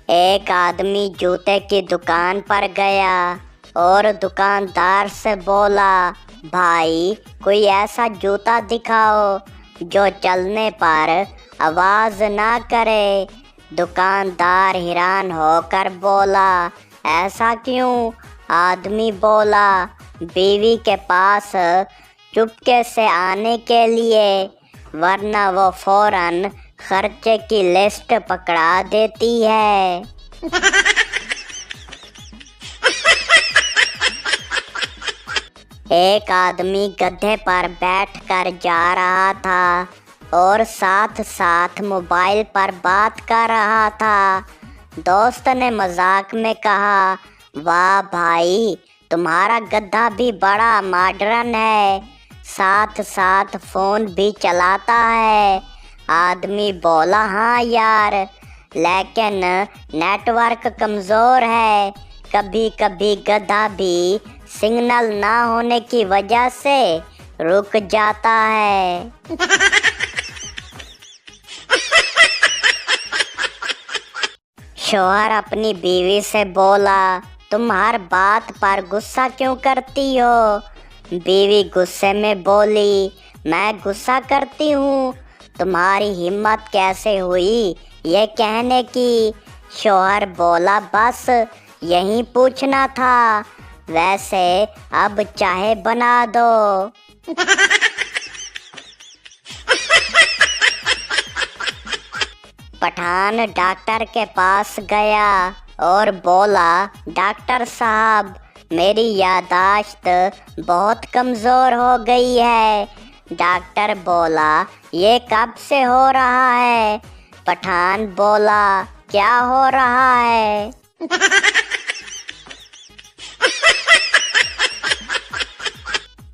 एक आदमी जूते की दुकान पर गया और दुकानदार से बोला, भाई कोई ऐसा जूता दिखाओ जो चलने पर आवाज़ ना करे। दुकानदार हैरान होकर बोला, ऐसा क्यों? आदमी बोला, बीवी के पास चुपके से आने के लिए, वरना वो फौरन खर्चे की लिस्ट पकड़ा देती है। एक आदमी गधे पर बैठकर जा रहा था और साथ साथ मोबाइल पर बात कर रहा था। दोस्त ने मजाक में कहा, वाह भाई, तुम्हारा गधा भी बड़ा मॉडर्न है, साथ साथ फ़ोन भी चलाता है। आदमी बोला, हाँ यार, लेकिन नेटवर्क कमज़ोर है, कभी कभी गधा भी सिग्नल ना होने की वजह से रुक जाता है। शौहर अपनी बीवी से बोला, तुम हर बात पर गुस्सा क्यों करती हो? बीवी गुस्से में बोली, मैं गुस्सा करती हूँ? तुम्हारी हिम्मत कैसे हुई ये कहने की? शौहर बोला, बस यही पूछना था, वैसे अब चाय बना दो। पठान डॉक्टर के पास गया और बोला, डॉक्टर साहब, मेरी याददाश्त बहुत कमज़ोर हो गई है। डॉक्टर बोला, ये कब से हो रहा है? पठान बोला, क्या हो रहा है?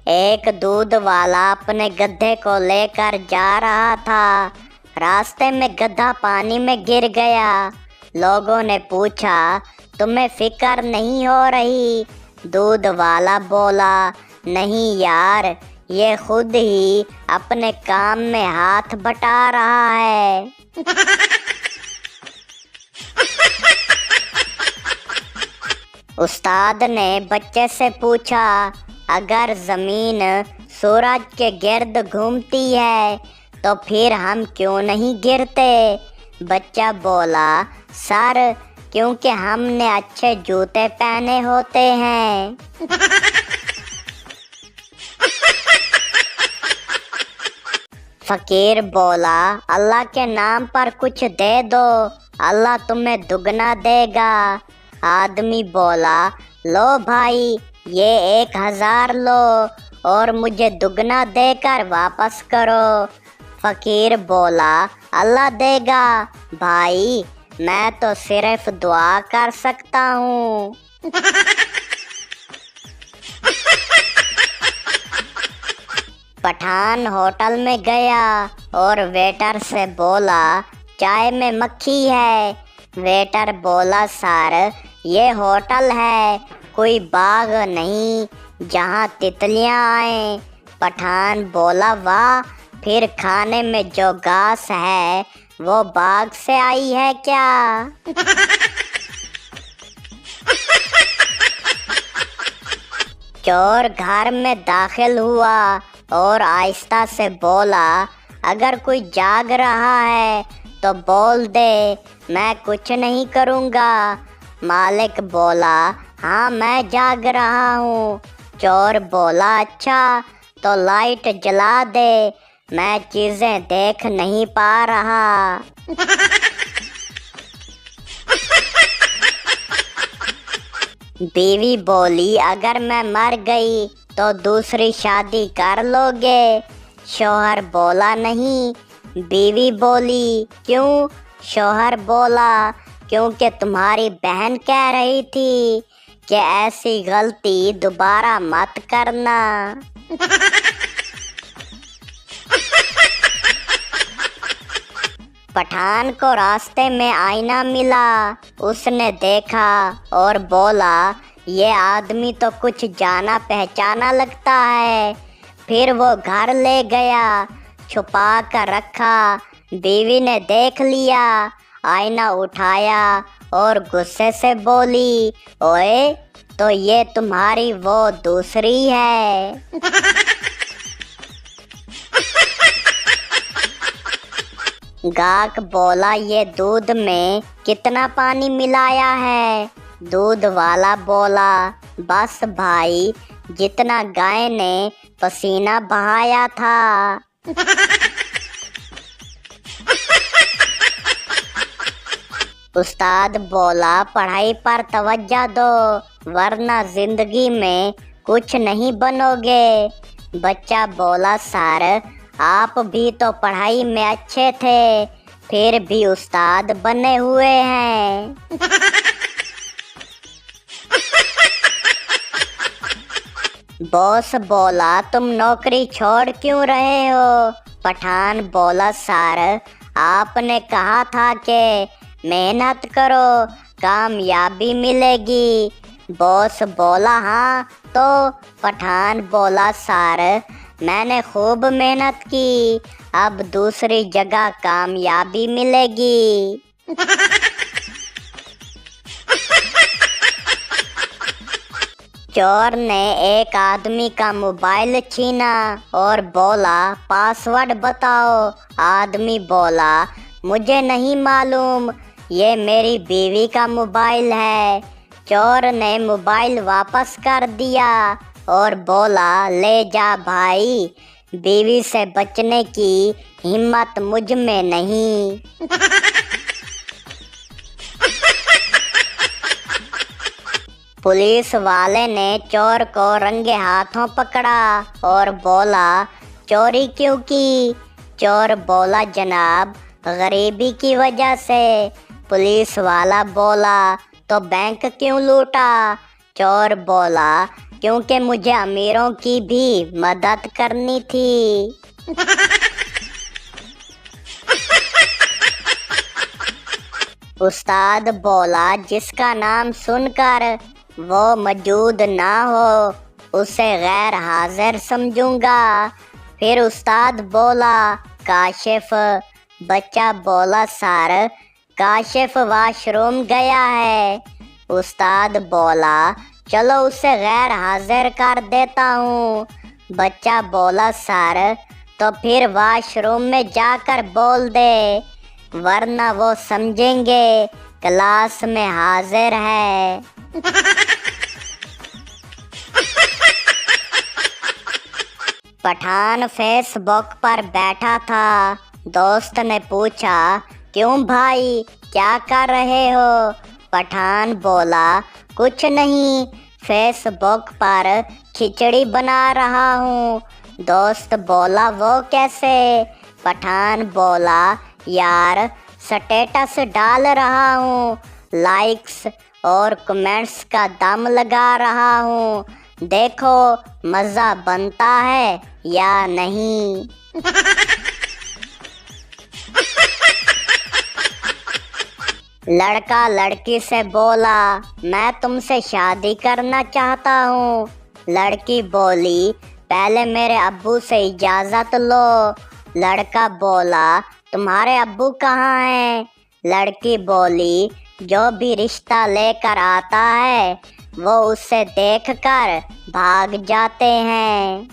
एक दूध वाला अपने गधे को लेकर जा रहा था। रास्ते में गधा पानी में गिर गया। लोगों ने पूछा, तुम्हें फिक्र नहीं हो रही? दूध वाला बोला, नहीं यार, ये खुद ही अपने काम में हाथ बटा रहा है। उस्ताद ने बच्चे से पूछा, अगर ज़मीन सूरज के गिर्द घूमती है तो फिर हम क्यों नहीं गिरते? बच्चा बोला, सर, क्योंकि हमने अच्छे जूते पहने होते हैं। फकीर बोला, अल्लाह के नाम पर कुछ दे दो, अल्लाह तुम्हें दुगना देगा। आदमी बोला, लो भाई, ये 1000 लो और मुझे दुगना देकर वापस करो। फकीर बोला, अल्लाह देगा भाई, मैं तो सिर्फ दुआ कर सकता हूँ। पठान होटल में गया और वेटर से बोला, चाय में मक्खी है। वेटर बोला, सर, ये होटल है, कोई बाग नहीं जहाँ तितलियाँ आए। पठान बोला, वाह, फिर खाने में जो घास है वो बाग से आई है क्या? चोर घर में दाखिल हुआ और आहिस्ता से बोला, अगर कोई जाग रहा है तो बोल दे, मैं कुछ नहीं करूँगा। मालिक बोला, हाँ, मैं जाग रहा हूँ। चोर बोला, अच्छा, तो लाइट जला दे, मैं चीज़ें देख नहीं पा रहा। बीवी बोली, अगर मैं मर गई तो दूसरी शादी कर लोगे? शौहर बोला, नहीं। बीवी बोली, क्यों? शौहर बोला, क्योंकि तुम्हारी बहन कह रही थी कि ऐसी गलती दोबारा मत करना। पठान को रास्ते में आईना मिला। उसने देखा और बोला, ये आदमी तो कुछ जाना पहचाना लगता है। फिर वो घर ले गया, छुपा कर रखा। बीवी ने देख लिया, आईना उठाया और गुस्से से बोली, ओए तो ये तुम्हारी वो दूसरी है। गाहक बोला, ये दूध में कितना पानी मिलाया है? दूध वाला बोला, बस भाई जितना गाय ने पसीना बहाया था। उस्ताद बोला, पढ़ाई पर तवज्जो दो वरना जिंदगी में कुछ नहीं बनोगे। बच्चा बोला, सर आप भी तो पढ़ाई में अच्छे थे, फिर भी उस्ताद बने हुए हैं। बॉस बोला, तुम नौकरी छोड़ क्यों रहे हो? पठान बोला, सर आपने कहा था कि मेहनत करो कामयाबी मिलेगी। बॉस बोला, हाँ तो? पठान बोला, सर मैंने खूब मेहनत की, अब दूसरी जगह कामयाबी मिलेगी। चोर ने एक आदमी का मोबाइल छीना और बोला, पासवर्ड बताओ। आदमी बोला, मुझे नहीं मालूम, ये मेरी बीवी का मोबाइल है। चोर ने मोबाइल वापस कर दिया और बोला, ले जा भाई, बीवी से बचने की हिम्मत मुझ में नहीं। पुलिस वाले ने चोर को रंगे हाथों पकड़ा और बोला, चोरी क्यों की? चोर बोला, जनाब गरीबी की वजह से। पुलिस वाला बोला, तो बैंक क्यों लूटा? चोर बोला, क्योंकि मुझे अमीरों की भी मदद करनी थी। उस्ताद बोला, जिसका नाम सुनकर वो मौजूद ना हो उसे गैर हाजिर समझूंगा। फिर उस्ताद बोला, काशिफ। बच्चा बोला, सर काशिफ वाशरूम गया है। उस्ताद बोला, चलो उसे गैर हाजिर कर देता हूँ। बच्चा बोला, सर तो फिर वाशरूम में जाकर बोल दे, वरना वो समझेंगे क्लास में हाजिर है। पठान फेसबुक पर बैठा था। दोस्त ने पूछा, क्यों भाई क्या कर रहे हो? पठान बोला, कुछ नहीं, फेसबुक पर खिचड़ी बना रहा हूँ। दोस्त बोला, वो कैसे? पठान बोला, यार स्टेटस डाल रहा हूँ, लाइक्स और कमेंट्स का दम लगा रहा हूँ, देखो मज़ा बनता है या नहीं। लड़का लड़की से बोला, मैं तुमसे शादी करना चाहता हूँ। लड़की बोली, पहले मेरे अब्बू से इजाज़त लो। लड़का बोला, तुम्हारे अब्बू कहाँ हैं? लड़की बोली, जो भी रिश्ता लेकर आता है वो उसे देखकर भाग जाते हैं।